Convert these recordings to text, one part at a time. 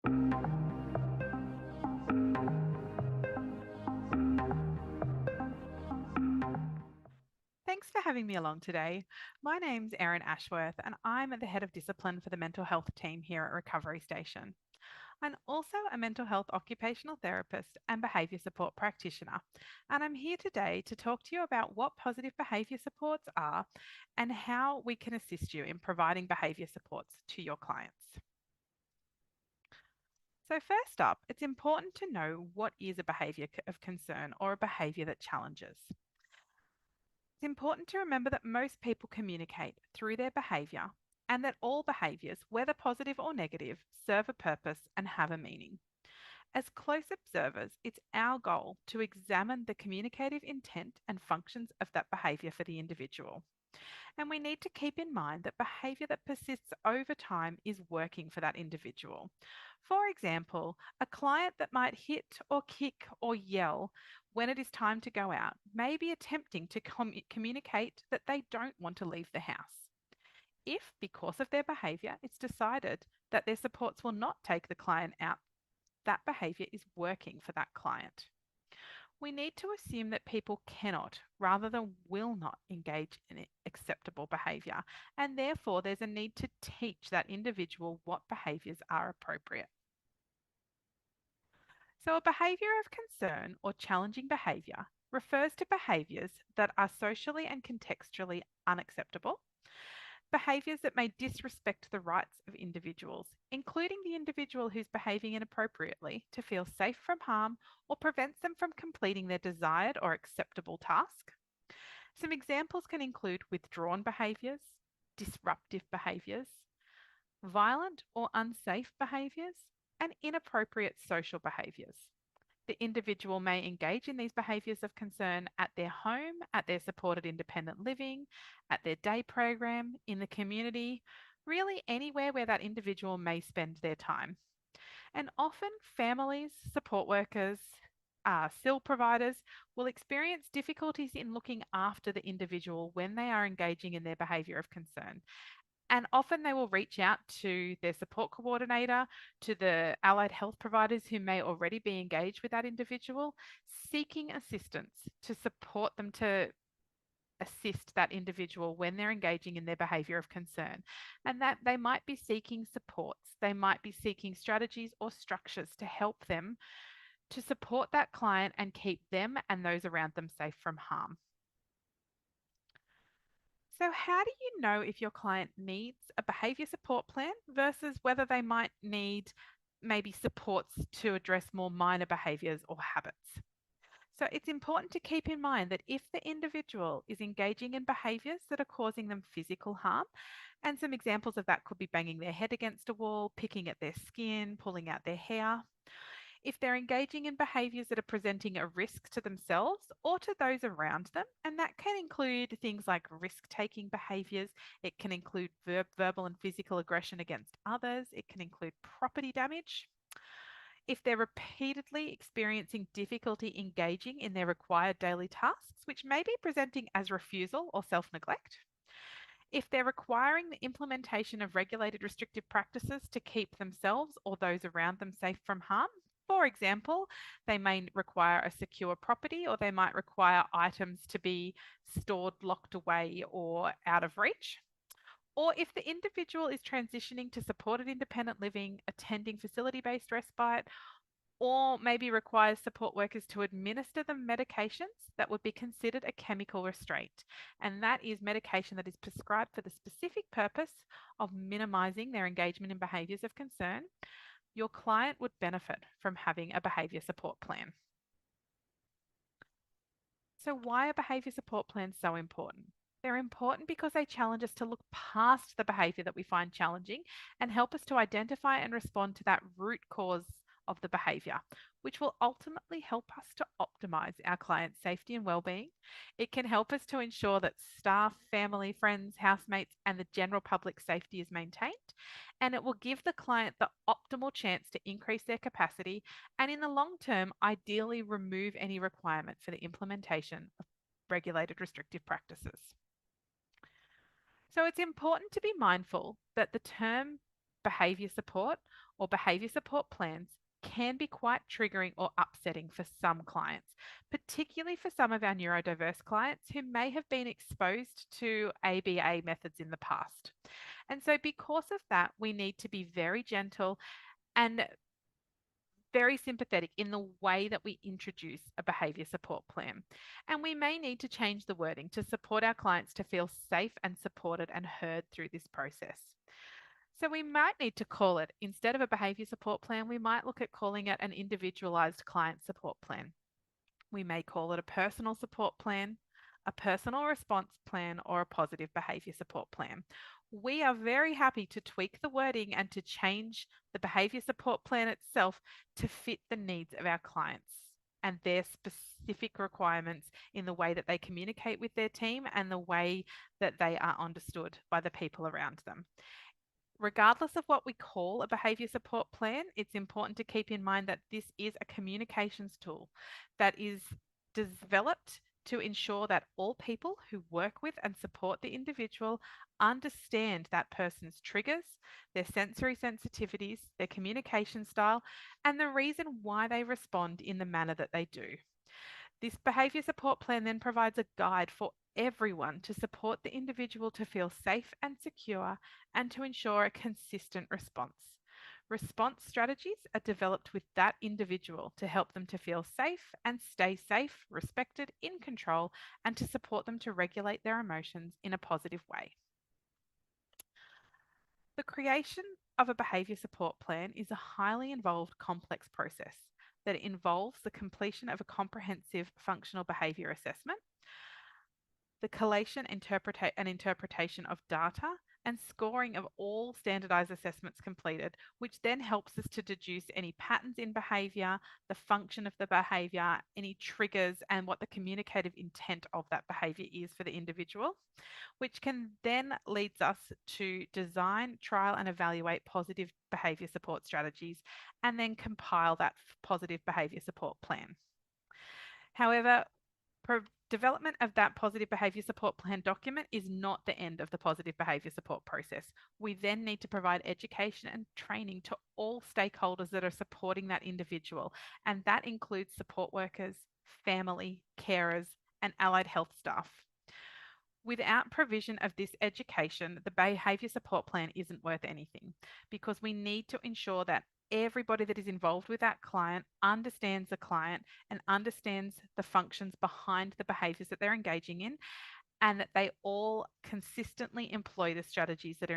Thanks for having me along today. My name's Erin Ashworth, and I'm the head of discipline for the mental health team here at Recovery Station. I'm also a mental health occupational therapist and behaviour support practitioner, and I'm here today to talk to you about what positive behaviour supports are and how we can assist you in providing behaviour supports to your clients. So, first up, it's important to know what is a behaviour of concern or a behaviour that challenges. It's important to remember that most people communicate through their behaviour and that all behaviours, whether positive or negative, serve a purpose and have a meaning. As close observers, it's our goal to examine the communicative intent and functions of that behaviour for the individual. And we need to keep in mind that behaviour that persists over time is working for that individual. For example, a client that might hit or kick or yell when it is time to go out may be attempting to communicate that they don't want to leave the house. If, because of their behaviour, it's decided that their supports will not take the client out, that behaviour is working for that client. We need to assume that people cannot, rather than will not, engage in acceptable behaviour, and therefore there's a need to teach that individual what behaviours are appropriate. So, a behaviour of concern or challenging behaviour refers to behaviours that are socially and contextually unacceptable, behaviours that may disrespect the rights of individuals, including the individual who's behaving inappropriately to feel safe from harm or prevents them from completing their desired or acceptable task. Some examples can include withdrawn behaviours, disruptive behaviours, violent or unsafe behaviours, and inappropriate social behaviours. The individual may engage in these behaviours of concern at their home, at their supported independent living, at their day program, in the community, really anywhere where that individual may spend their time. And often families, support workers, SIL providers will experience difficulties in looking after the individual when they are engaging in their behaviour of concern. And often they will reach out to their support coordinator, to the allied health providers who may already be engaged with that individual, seeking assistance to support them to assist that individual when they're engaging in their behaviour of concern. And that they might be seeking supports, they might be seeking strategies or structures to help them to support that client and keep them and those around them safe from harm. So, how do you know if your client needs a behaviour support plan versus whether they might need maybe supports to address more minor behaviours or habits? So, it's important to keep in mind that if the individual is engaging in behaviours that are causing them physical harm, and some examples of that could be banging their head against a wall, picking at their skin, pulling out their hair, if they're engaging in behaviours that are presenting a risk to themselves or to those around them, and that can include things like risk taking behaviours, it can include verbal and physical aggression against others, it can include property damage. If they're repeatedly experiencing difficulty engaging in their required daily tasks, which may be presenting as refusal or self neglect, if they're requiring the implementation of regulated restrictive practices to keep themselves or those around them safe from harm. For example, they may require a secure property or they might require items to be stored locked away or out of reach. Or if the individual is transitioning to supported independent living, attending facility based respite, or maybe requires support workers to administer them medications that would be considered a chemical restraint. And that is medication that is prescribed for the specific purpose of minimizing their engagement in behaviors of concern. Your client would benefit from having a behavior support plan. So, why are behavior support plans so important? They're important because they challenge us to look past the behavior that we find challenging and help us to identify and respond to that root cause of the behavior, which will ultimately help us to optimize our client's safety and well-being. It can help us to ensure that staff, family, friends, housemates, and the general public safety is maintained. And it will give the client the optimal chance to increase their capacity and, in the long term, ideally remove any requirement for the implementation of regulated restrictive practices. So it's important to be mindful that the term behavior support or behavior support plans can be quite triggering or upsetting for some clients, particularly for some of our neurodiverse clients who may have been exposed to ABA methods in the past. And so, because of that, we need to be very gentle and very sympathetic in the way that we introduce a behaviour support plan. And we may need to change the wording to support our clients to feel safe and supported and heard through this process. So we might need to call it, instead of a behaviour support plan, we might look at calling it an individualised client support plan. We may call it a personal support plan, a personal response plan, or a positive behaviour support plan. We are very happy to tweak the wording and to change the behaviour support plan itself to fit the needs of our clients and their specific requirements in the way that they communicate with their team and the way that they are understood by the people around them. Regardless of what we call a behaviour support plan, it's important to keep in mind that this is a communications tool that is developed to ensure that all people who work with and support the individual understand that person's triggers, their sensory sensitivities, their communication style, and the reason why they respond in the manner that they do. This behaviour support plan then provides a guide for everyone to support the individual to feel safe and secure and to ensure a consistent response. Response strategies are developed with that individual to help them to feel safe and stay safe, respected, in control, and to support them to regulate their emotions in a positive way. The creation of a behaviour support plan is a highly involved, complex process that involves the completion of a comprehensive functional behaviour assessment, the collation and interpretation of data, and scoring of all standardized assessments completed, which then helps us to deduce any patterns in behavior, the function of the behavior, any triggers, and what the communicative intent of that behavior is for the individual, which can then leads us to design, trial, and evaluate positive behavior support strategies, and then compile that positive behavior support plan. However, development of that positive behaviour support plan document is not the end of the positive behaviour support process. We then need to provide education and training to all stakeholders that are supporting that individual, and that includes support workers, family, carers, and allied health staff. Without provision of this education, the behaviour support plan isn't worth anything because we need to ensure that everybody that is involved with that client understands the client and understands the functions behind the behaviours that they're engaging in, and that they all consistently employ the strategies that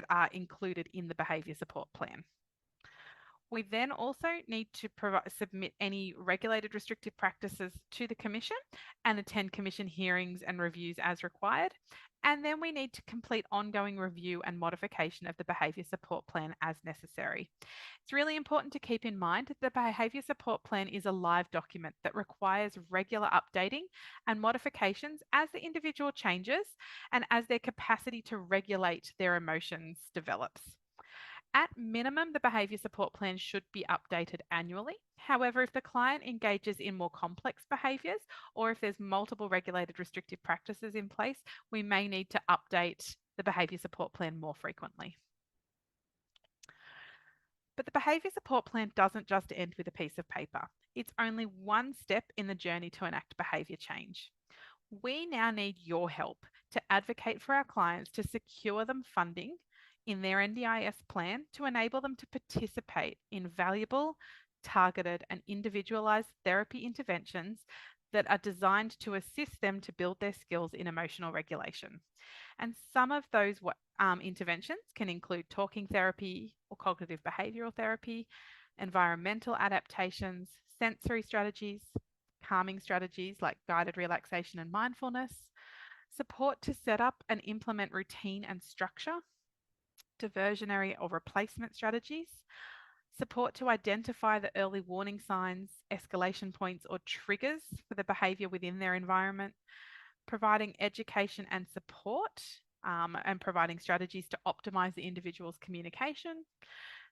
are included in the behaviour support plan. We then also need to submit any regulated restrictive practices to the Commission and attend Commission hearings and reviews as required. And then we need to complete ongoing review and modification of the behaviour support plan as necessary. It's really important to keep in mind that the behaviour support plan is a live document that requires regular updating and modifications as the individual changes and as their capacity to regulate their emotions develops. At minimum, the behaviour support plan should be updated annually. However, if the client engages in more complex behaviours or if there's multiple regulated restrictive practices in place, we may need to update the behaviour support plan more frequently. But the behaviour support plan doesn't just end with a piece of paper. It's only one step in the journey to enact behaviour change. We now need your help to advocate for our clients to secure them funding in their NDIS plan to enable them to participate in valuable, targeted, and individualised therapy interventions that are designed to assist them to build their skills in emotional regulation. And some of those interventions can include talking therapy or cognitive behavioural therapy, environmental adaptations, sensory strategies, calming strategies like guided relaxation and mindfulness, support to set up and implement routine and structure, diversionary or replacement strategies, support to identify the early warning signs, escalation points, or triggers for the behaviour within their environment, providing education and support, and providing strategies to optimise the individual's communication,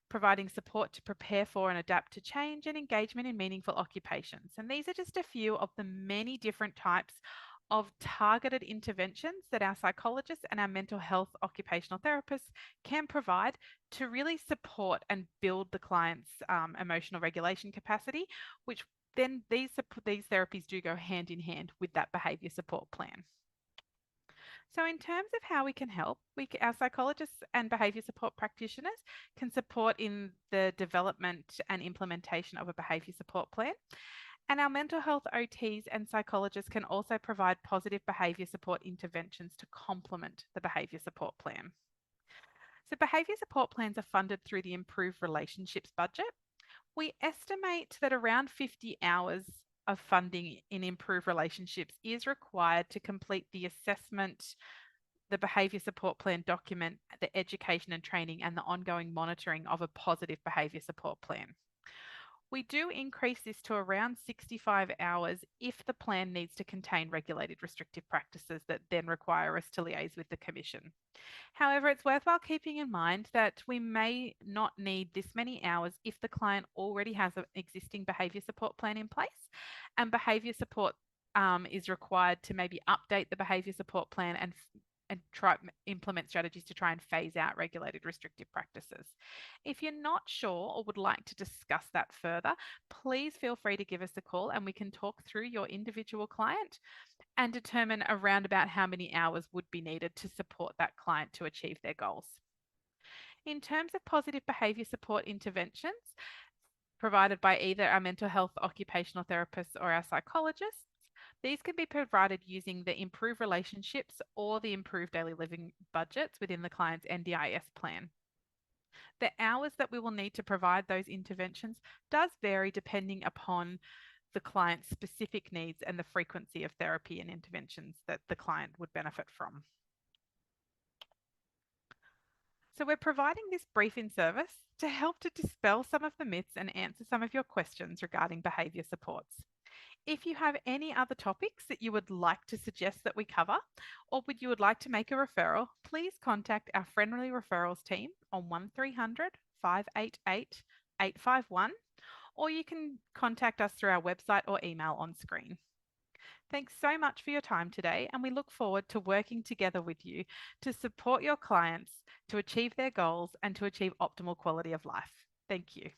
providing support to prepare for and adapt to change, and engagement in meaningful occupations. And these are just a few of the many different types of targeted interventions that our psychologists and our mental health occupational therapists can provide to really support and build the client's emotional regulation capacity, which then these therapies do go hand in hand with that behaviour support plan. So, in terms of how we can help, our psychologists and behaviour support practitioners can support in the development and implementation of a behaviour support plan. And our mental health OTs and psychologists can also provide positive behaviour support interventions to complement the behaviour support plan. So, behaviour support plans are funded through the Improved Relationships budget. We estimate that around 50 hours of funding in improved relationships is required to complete the assessment, the behaviour support plan document, the education and training, and the ongoing monitoring of a positive behaviour support plan. We do increase this to around 65 hours if the plan needs to contain regulated restrictive practices that then require us to liaise with the Commission. However, it's worthwhile keeping in mind that we may not need this many hours if the client already has an existing behaviour support plan in place, and behaviour support is required to maybe update the behaviour support plan and try implement strategies to try and phase out regulated restrictive practices. If you're not sure or would like to discuss that further, please feel free to give us a call and we can talk through your individual client and determine around about how many hours would be needed to support that client to achieve their goals. In terms of positive behaviour support interventions provided by either our mental health occupational therapists or our psychologists, these can be provided using the Improved Relationships or the Improved Daily Living budgets within the client's NDIS plan. The hours that we will need to provide those interventions does vary depending upon the client's specific needs and the frequency of therapy and interventions that the client would benefit from. So we're providing this briefing service to help to dispel some of the myths and answer some of your questions regarding behaviour supports. If you have any other topics that you would like to suggest that we cover, or you would like to make a referral, please contact our friendly referrals team on 1300 588 851, or you can contact us through our website or email on screen. Thanks so much for your time today, and we look forward to working together with you to support your clients to achieve their goals and to achieve optimal quality of life. Thank you.